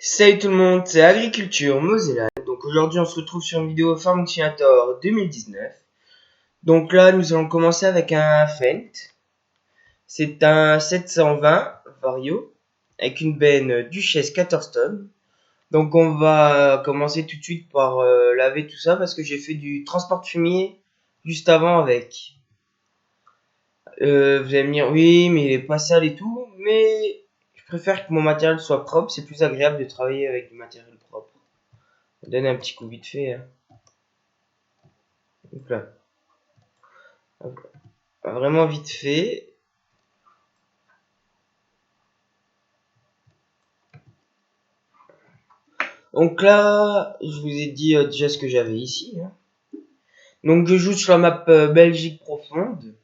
Salut tout le monde, c'est Agriculture Mosella. Donc aujourd'hui on se retrouve sur une vidéo Farming Simulator 2019. Donc là nous allons commencer avec un Fendt. C'est un 720 Vario avec une benne Duchesse 14 tonnes. Donc on va commencer tout de suite par laver tout ça parce que j'ai fait du transport de fumier juste avant avec. Vous allez me dire oui mais il est pas sale et tout, mais je préfère que mon matériel soit propre, c'est plus agréable de travailler avec du matériel propre. On donne un petit coup vite fait. Hein. Donc là. Vraiment vite fait. Donc là, je vous ai dit déjà ce que j'avais ici. Hein. Donc je joue sur la map Belgique profonde.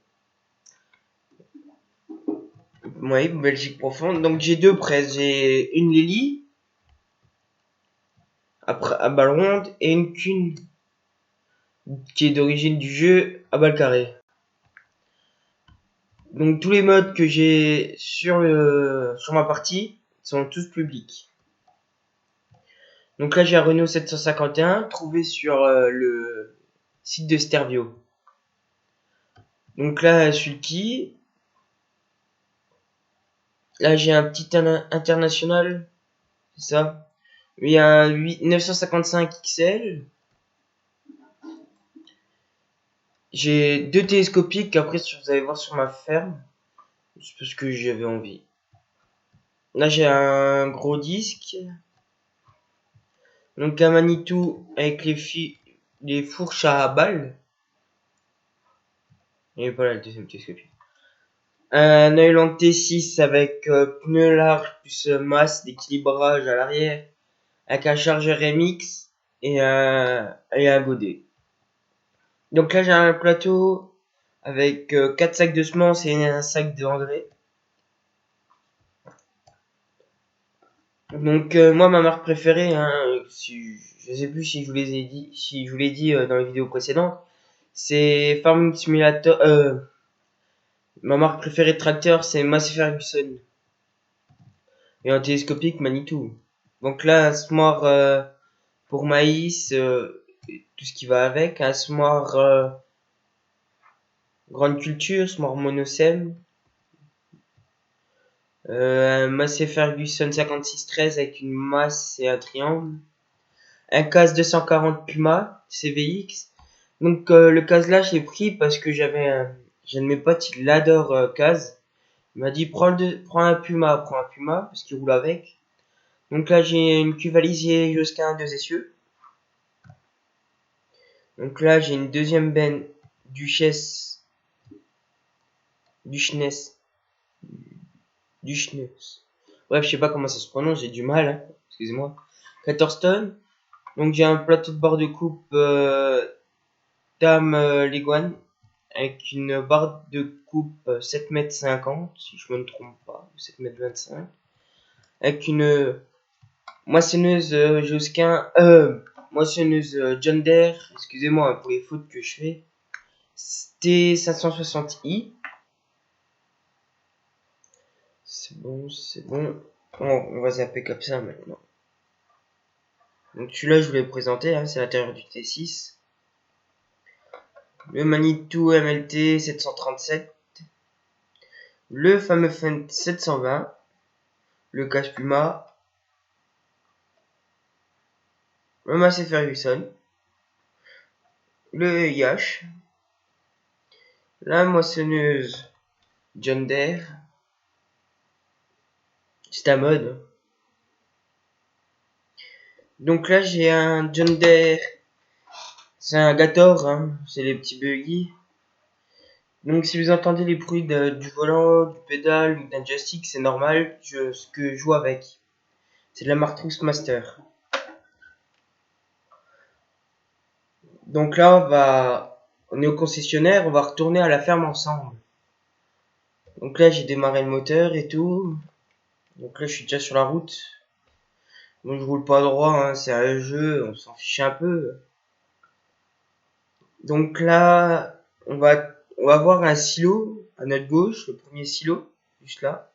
Oui, Belgique profonde. Donc j'ai deux presses. J'ai une Lily après à balle ronde et une Cune qui est d'origine du jeu à balle carrée. Donc tous les modes que j'ai sur ma partie sont tous publics. Donc là j'ai un Renault 751 trouvé sur le site de Stervio. Donc là Sulky. Là j'ai un petit international, c'est ça. Il y a un 955 XL. J'ai deux télescopiques qu'après vous allez voir sur ma ferme. C'est parce que j'avais envie. Là j'ai un gros disque. Donc un Manitou avec les fourches à balles. Et voilà le deuxième télescopique. Un Neuland T6 avec pneu large plus masse d'équilibrage à l'arrière. Avec un chargeur MX et un godet. Donc là j'ai un plateau avec 4 sacs de semences et un sac d'engrais. Donc moi ma marque préférée, hein, je sais plus si je vous l'ai dit dans les vidéos précédentes, c'est Farming Simulator. Ma marque préférée de tracteur c'est Massey Ferguson et un télescopique Manitou. Donc là un semoir pour maïs, tout ce qui va avec, un semoir grande culture, semoir monocème. Un Massey Ferguson 5613 avec une masse et un triangle. Un CAS 240 Puma CVX. Donc le CAS là je l'ai pris parce que j'ai un de mes potes, il adore CAS. Il m'a dit prends un Puma parce qu'il roule avec. Donc là j'ai une cuve alisier Josquin 2 essieux. Donc là j'ai une deuxième benne Duchesse Duchesse. Bref, je sais pas comment ça se prononce, j'ai du mal, hein. Excusez-moi. 14 tonnes. Donc j'ai un plateau de bord de coupe Dame Leguan avec une barre de coupe 7,50 m si je me trompe pas, 7,25 m. Avec une moissonneuse Josquin, moissonneuse John Deere, excusez-moi pour les fautes que je fais. T560i. C'est bon, c'est bon. On va zapper comme ça maintenant. Donc celui-là, je voulais le présenter, hein, c'est l'intérieur du T6. Le Manitou MLT 737. Le fameux Fendt 720. Le Cache Puma. Le Massey Ferguson. Le Yash. La moissonneuse John Deere. C'est à mode. Donc là, j'ai un John Deere. C'est un Gator, hein, c'est les petits buggy. Donc si vous entendez les bruits du volant, du pédale ou d'un joystick, c'est normal, ce que je joue avec. C'est de la marque Master. Donc là, on est au concessionnaire, on va retourner à la ferme ensemble. Donc là, j'ai démarré le moteur et tout. Donc là, je suis déjà sur la route. Moi, je roule pas droit, hein, c'est un jeu, on s'en fiche un peu. Donc là, on va voir un silo à notre gauche, le premier silo, juste là.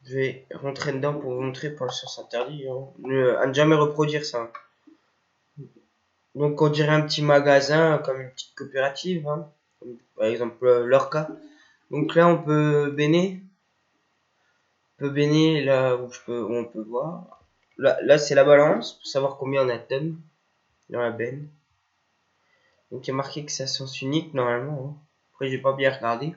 Je vais rentrer dedans pour vous montrer pour le sens interdit. Hein. À ne jamais reproduire ça. Donc on dirait un petit magasin comme une petite coopérative. Hein. Par exemple Lorca. Donc là on peut béner. On peut béner là où on peut voir. Là c'est la balance pour savoir combien on a de tonnes dans la benne. Donc il y a marqué que c'est à sens unique normalement. Hein. Après j'ai pas bien regardé.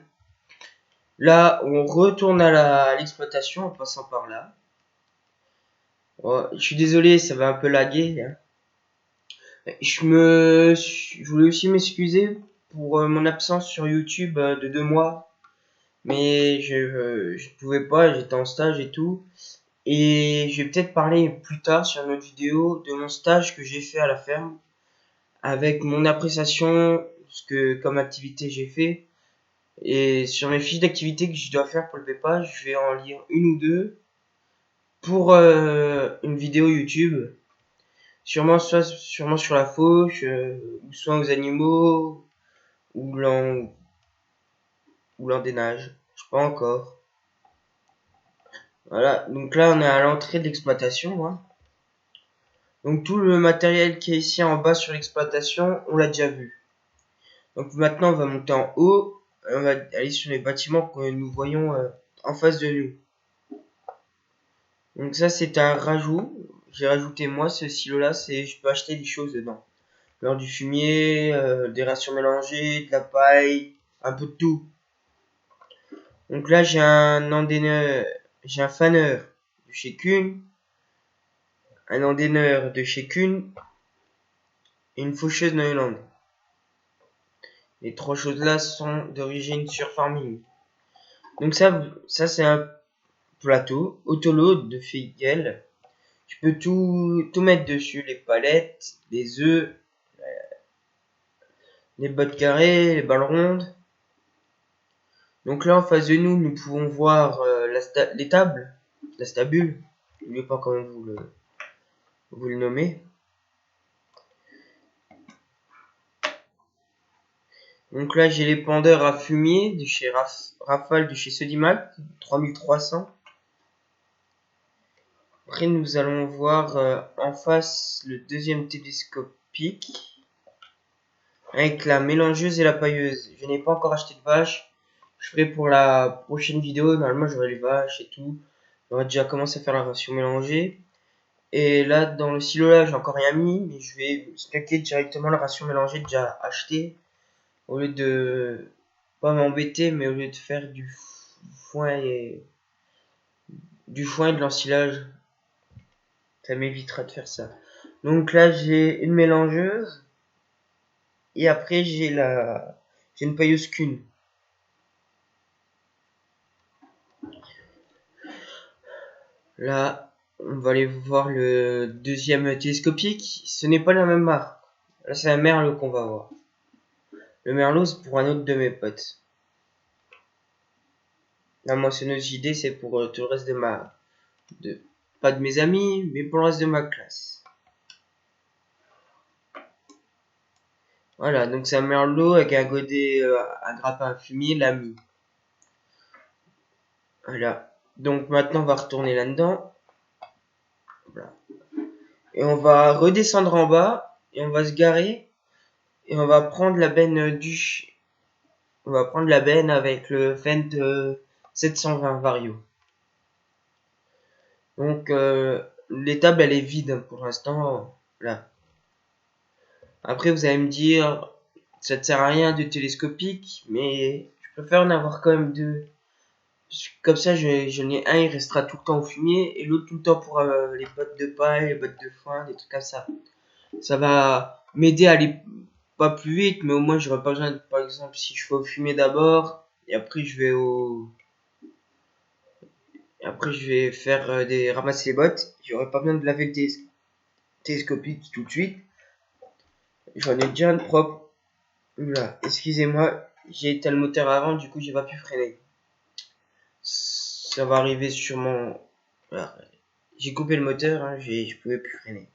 Là on retourne à l'exploitation en passant par là. Oh, je suis désolé, ça va un peu laguer. Hein. Je voulais aussi m'excuser pour mon absence sur YouTube de 2 mois, mais je pouvais pas, j'étais en stage et tout. Et je vais peut-être parler plus tard sur une autre vidéo de mon stage que j'ai fait à la ferme, avec mon appréciation, ce que comme activité j'ai fait, et sur mes fiches d'activité que je dois faire pour le VEPA, je vais en lire une ou deux pour une vidéo YouTube. Sûrement sur la fauche, ou soit aux animaux, ou l'endénage. Je sais pas encore. Voilà, donc là on est à l'entrée de l'exploitation. Hein. Donc tout le matériel qui est ici en bas sur l'exploitation, on l'a déjà vu. Donc maintenant on va monter en haut, et on va aller sur les bâtiments que nous voyons en face de nous. Donc ça c'est un rajout. J'ai rajouté moi ce silo là, je peux acheter des choses dedans. Alors du fumier, des rations mélangées, de la paille, un peu de tout. Donc là j'ai j'ai un faneur de chez Kuhn, un endéneur de chez Kuhn et une faucheuse Neuland. Les trois choses là sont d'origine sur farming. Donc ça c'est un plateau autoload de Figel. Tu peux tout mettre dessus, les palettes, les œufs, les bottes carrées, les balles rondes. Donc là en face de nous, nous pouvons voir les tables, la stabule, n'oubliez pas comment vous le nommez. Donc là j'ai les pendeurs à fumier de chez Rafale de chez Sodimac, 3300. Après nous allons voir en face le deuxième télescopique avec la mélangeuse et la pailleuse. Je n'ai pas encore acheté de vache. Je ferai pour la prochaine vidéo. Normalement j'aurai les vaches et tout. J'aurai déjà commencé à faire la ration mélangée. Et là dans le silo là j'ai encore rien mis. Mais je vais stacker directement la ration mélangée déjà achetée. Au lieu de pas m'embêter, mais au lieu de faire foin et de l'ensilage, ça m'évitera de faire ça. Donc là j'ai une mélangeuse et après j'ai une pailleuse Kuhn. Là on va aller voir le deuxième télescopique. Ce n'est pas la même marque. Là c'est un merlot qu'on va voir. Le merlot c'est pour un autre de mes potes. La moissonneuse JD c'est pour tout le reste pas de mes amis, mais pour le reste de ma classe. Voilà, donc c'est un merlot avec un godet, un grappin à fumier, l'ami. Voilà. Donc maintenant on va retourner là-dedans. Voilà. Et on va redescendre en bas et on va se garer et on va prendre la benne on va prendre la benne avec le Fendt 720 Vario. Donc l'étable elle est vide pour l'instant. Là. Après vous allez me dire ça ne sert à rien de télescopique, mais je préfère en avoir quand même deux. Comme ça, j'en ai un, il restera tout le temps au fumier, et l'autre tout le temps pour les bottes de paille, les bottes de foin, des trucs comme ça. Ça va m'aider à aller pas plus vite, mais au moins j'aurai pas besoin de, par exemple, si je fais au fumier d'abord, et après je vais faire ramasser les bottes, j'aurai pas besoin de laver le télescopique tout de suite. J'en ai déjà un propre. Là, excusez-moi, j'ai éteint le moteur avant, du coup j'ai pas pu freiner. Ça va arriver sûrement. Voilà. J'ai coupé le moteur, hein, je pouvais plus freiner.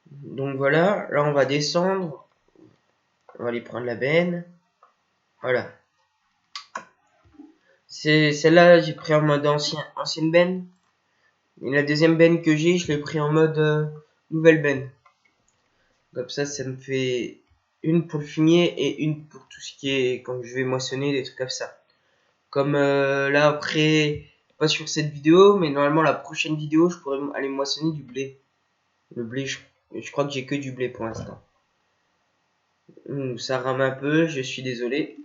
Donc voilà, là on va descendre. On va aller prendre la benne. Voilà. C'est celle-là, j'ai pris en mode ancienne benne. Et la deuxième benne que j'ai, je l'ai pris en mode nouvelle benne. Comme ça me fait une pour le fumier et une pour tout ce qui est quand je vais moissonner, des trucs comme ça. Comme là après, pas sur cette vidéo, mais normalement la prochaine vidéo, je pourrais aller moissonner du blé. Le blé, je crois que j'ai que du blé pour l'instant. Ça rame un peu, je suis désolé.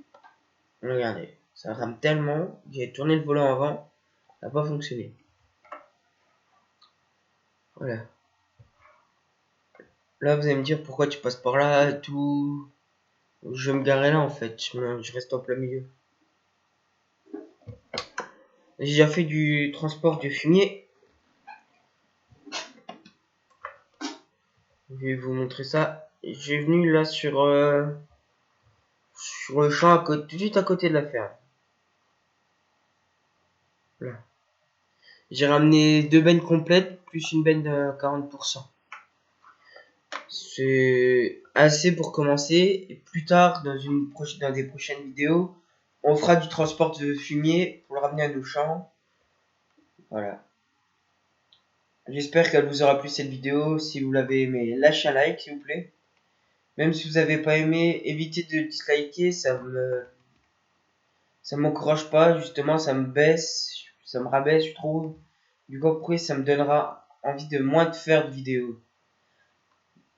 Regardez, ça rame tellement, j'ai tourné le volant avant, ça n'a pas fonctionné. Voilà. Là, vous allez me dire pourquoi tu passes par là, tout. Je vais me garer là en fait, je reste en plein milieu. J'ai déjà fait du transport de fumier. Je vais vous montrer ça. J'ai venu là sur le champ à côté, tout de suite à côté de la ferme. Là. J'ai ramené 2 bennes complètes plus une benne de 40%. C'est assez pour commencer. Et plus tard, dans des prochaines vidéos, on fera du transport de fumier pour le ramener à nos champs. Voilà. J'espère qu'elle vous aura plu cette vidéo. Si vous l'avez aimé, lâchez un like s'il vous plaît. Même si vous n'avez pas aimé, évitez de disliker, ça m'encourage pas, justement, ça me baisse, ça me rabaisse, je trouve. Du coup, après, ça me donnera envie de moins de faire de vidéos.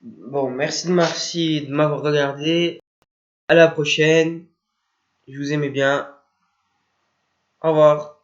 Bon, merci de m'avoir regardé. À la prochaine. Je vous aimais bien. Au revoir.